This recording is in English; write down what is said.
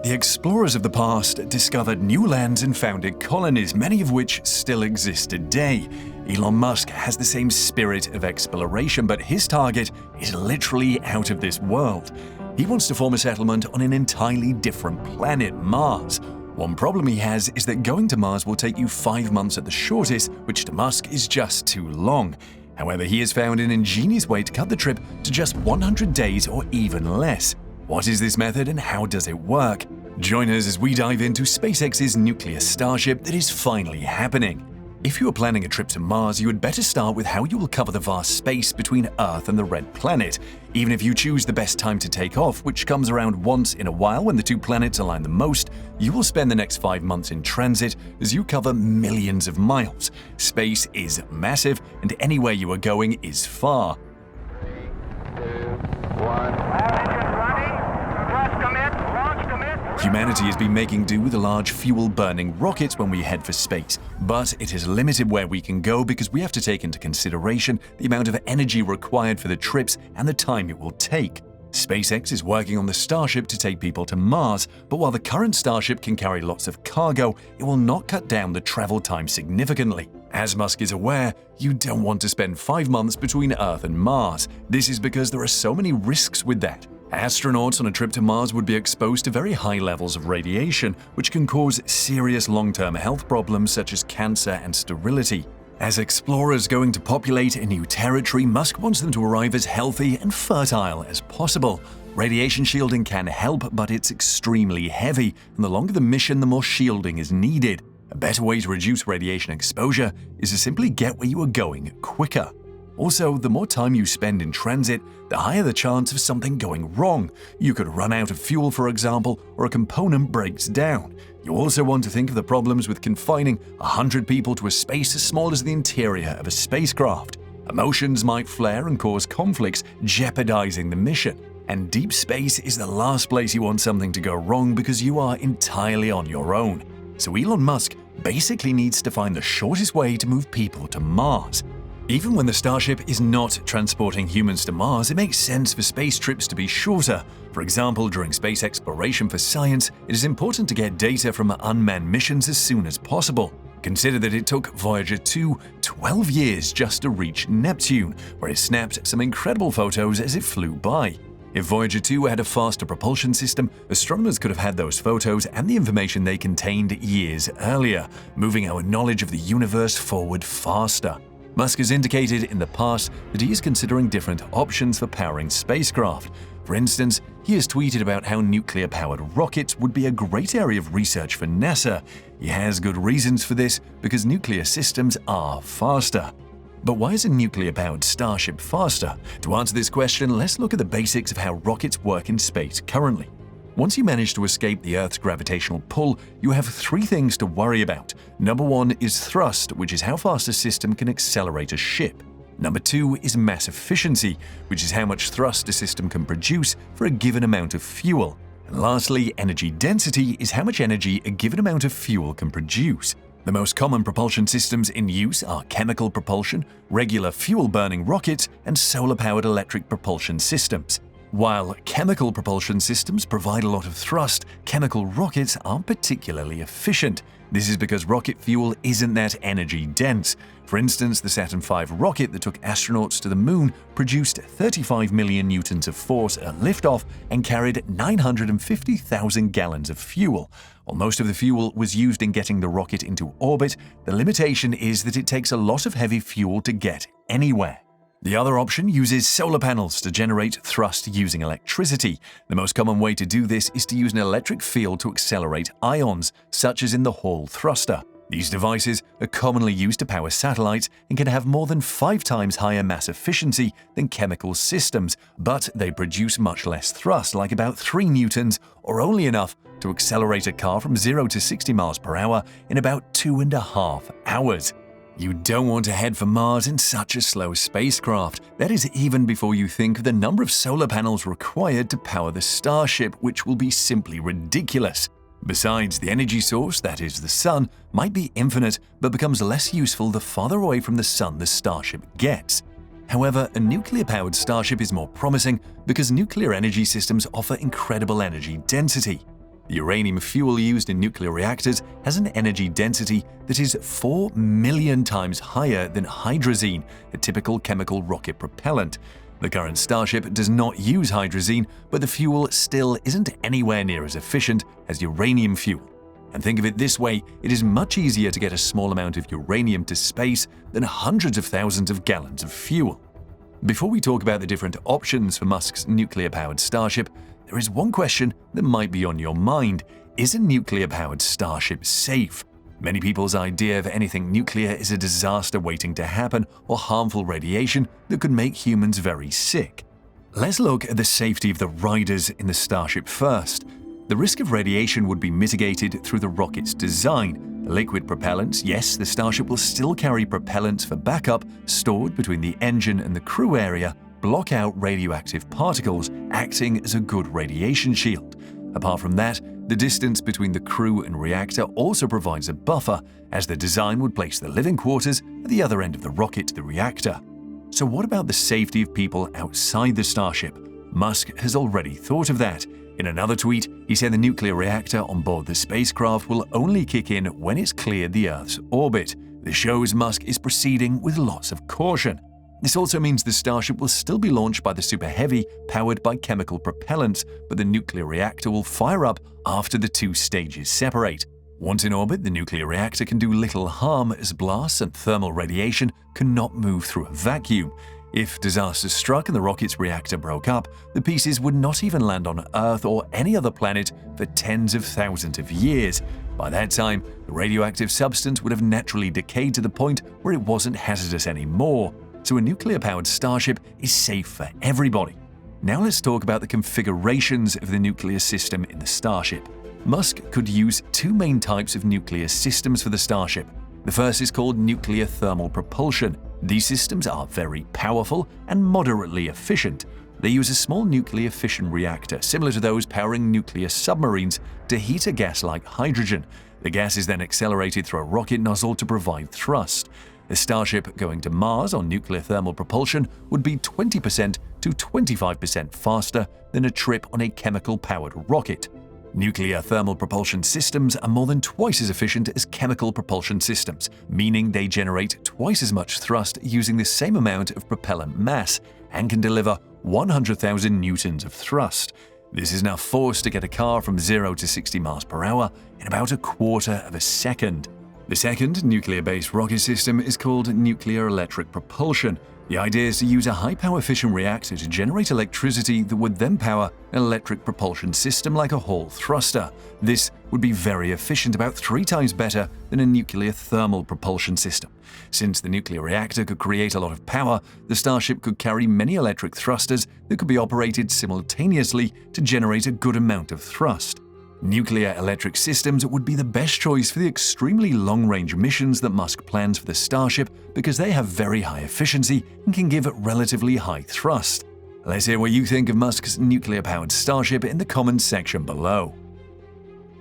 The explorers of the past discovered new lands and founded colonies, many of which still exist today. Elon Musk has the same spirit of exploration, but his target is literally out of this world. He wants to form a settlement on an entirely different planet, Mars. One problem he has is that going to Mars will take you 5 months at the shortest, which to Musk is just too long. However, he has found an ingenious way to cut the trip to just 100 days or even less. What is this method and how does it work? Join us as we dive into SpaceX's nuclear Starship that is finally happening. If you are planning a trip to Mars, you had better start with how you will cover the vast space between Earth and the Red Planet. Even if you choose the best time to take off, which comes around once in a while when the two planets align the most, you will spend the next 5 months in transit as you cover millions of miles. Space is massive, and anywhere you are going is far. 3, 2, 1. Humanity has been making do with large fuel-burning rockets when we head for space, but it is limited where we can go because we have to take into consideration the amount of energy required for the trips and the time it will take. SpaceX is working on the Starship to take people to Mars, but while the current Starship can carry lots of cargo, it will not cut down the travel time significantly. As Musk is aware, you don't want to spend 5 months between Earth and Mars. This is because there are so many risks with that. Astronauts on a trip to Mars would be exposed to very high levels of radiation, which can cause serious long-term health problems such as cancer and sterility. As explorers going to populate a new territory, Musk wants them to arrive as healthy and fertile as possible. Radiation shielding can help, but it's extremely heavy, and the longer the mission, the more shielding is needed. A better way to reduce radiation exposure is to simply get where you are going quicker. Also, the more time you spend in transit, the higher the chance of something going wrong. You could run out of fuel, for example, or a component breaks down. You also want to think of the problems with confining 100 people to a space as small as the interior of a spacecraft. Emotions might flare and cause conflicts, jeopardizing the mission. And deep space is the last place you want something to go wrong because you are entirely on your own. So Elon Musk basically needs to find the shortest way to move people to Mars. Even when the Starship is not transporting humans to Mars, it makes sense for space trips to be shorter. For example, during space exploration for science, it is important to get data from unmanned missions as soon as possible. Consider that it took Voyager 2 12 years just to reach Neptune, where it snapped some incredible photos as it flew by. If Voyager 2 had a faster propulsion system, astronomers could have had those photos and the information they contained years earlier, moving our knowledge of the universe forward faster. Musk has indicated in the past that he is considering different options for powering spacecraft. For instance, he has tweeted about how nuclear-powered rockets would be a great area of research for NASA. He has good reasons for this because nuclear systems are faster. But why is a nuclear-powered Starship faster? To answer this question, let's look at the basics of how rockets work in space currently. Once you manage to escape the Earth's gravitational pull, you have 3 things to worry about. Number 1 is thrust, which is how fast a system can accelerate a ship. Number 2 is mass efficiency, which is how much thrust a system can produce for a given amount of fuel. And lastly, energy density is how much energy a given amount of fuel can produce. The most common propulsion systems in use are chemical propulsion, regular fuel-burning rockets, and solar-powered electric propulsion systems. While chemical propulsion systems provide a lot of thrust, chemical rockets aren't particularly efficient. This is because rocket fuel isn't that energy dense. For instance, the Saturn V rocket that took astronauts to the moon produced 35 million newtons of force at liftoff and carried 950,000 gallons of fuel. While most of the fuel was used in getting the rocket into orbit, the limitation is that it takes a lot of heavy fuel to get anywhere. The other option uses solar panels to generate thrust using electricity. The most common way to do this is to use an electric field to accelerate ions, such as in the Hall thruster. These devices are commonly used to power satellites and can have more than 5 times higher mass efficiency than chemical systems, but they produce much less thrust, like about 3 newtons, or only enough to accelerate a car from 0 to 60 miles per hour in about 2.5 hours. You don't want to head for Mars in such a slow spacecraft. That is even before you think of the number of solar panels required to power the Starship, which will be simply ridiculous. Besides, the energy source, that is the sun, might be infinite but becomes less useful the farther away from the sun the Starship gets. However, a nuclear-powered Starship is more promising because nuclear energy systems offer incredible energy density. The uranium fuel used in nuclear reactors has an energy density that is 4 million times higher than hydrazine, a typical chemical rocket propellant. The current Starship does not use hydrazine, but the fuel still isn't anywhere near as efficient as uranium fuel. And think of it this way, it is much easier to get a small amount of uranium to space than hundreds of thousands of gallons of fuel. Before we talk about the different options for Musk's nuclear-powered Starship, there is one question that might be on your mind. Is a nuclear-powered Starship safe? Many people's idea of anything nuclear is a disaster waiting to happen or harmful radiation that could make humans very sick. Let's look at the safety of the riders in the Starship first. The risk of radiation would be mitigated through the rocket's design. The liquid propellants, yes, the Starship will still carry propellants for backup stored between the engine and the crew area, block out radioactive particles, acting as a good radiation shield. Apart from that, the distance between the crew and reactor also provides a buffer, as the design would place the living quarters at the other end of the rocket to the reactor. So what about the safety of people outside the Starship? Musk has already thought of that. In another tweet, he said the nuclear reactor on board the spacecraft will only kick in when it's cleared the Earth's orbit. This shows Musk is proceeding with lots of caution. This also means the Starship will still be launched by the Super Heavy, powered by chemical propellants, but the nuclear reactor will fire up after the two stages separate. Once in orbit, the nuclear reactor can do little harm as blasts and thermal radiation cannot move through a vacuum. If disaster struck and the rocket's reactor broke up, the pieces would not even land on Earth or any other planet for tens of thousands of years. By that time, the radioactive substance would have naturally decayed to the point where it wasn't hazardous anymore. So a nuclear-powered Starship is safe for everybody. Now let's talk about the configurations of the nuclear system in the Starship. Musk could use two main types of nuclear systems for the Starship. The first is called nuclear thermal propulsion. These systems are very powerful and moderately efficient. They use a small nuclear fission reactor, similar to those powering nuclear submarines, to heat a gas like hydrogen. The gas is then accelerated through a rocket nozzle to provide thrust. A Starship going to Mars on nuclear thermal propulsion would be 20% to 25% faster than a trip on a chemical-powered rocket. Nuclear thermal propulsion systems are more than twice as efficient as chemical propulsion systems, meaning they generate twice as much thrust using the same amount of propellant mass and can deliver 100,000 newtons of thrust. This is enough force to get a car from 0 to 60 miles per hour in about a quarter of a second. The second nuclear-based rocket system is called nuclear electric propulsion. The idea is to use a high-power fission reactor to generate electricity that would then power an electric propulsion system like a Hall thruster. This would be very efficient, about 3 times better than a nuclear thermal propulsion system. Since the nuclear reactor could create a lot of power, the Starship could carry many electric thrusters that could be operated simultaneously to generate a good amount of thrust. Nuclear electric systems would be the best choice for the extremely long-range missions that Musk plans for the Starship because they have very high efficiency and can give relatively high thrust. Let's hear what you think of Musk's nuclear-powered Starship in the comments section below.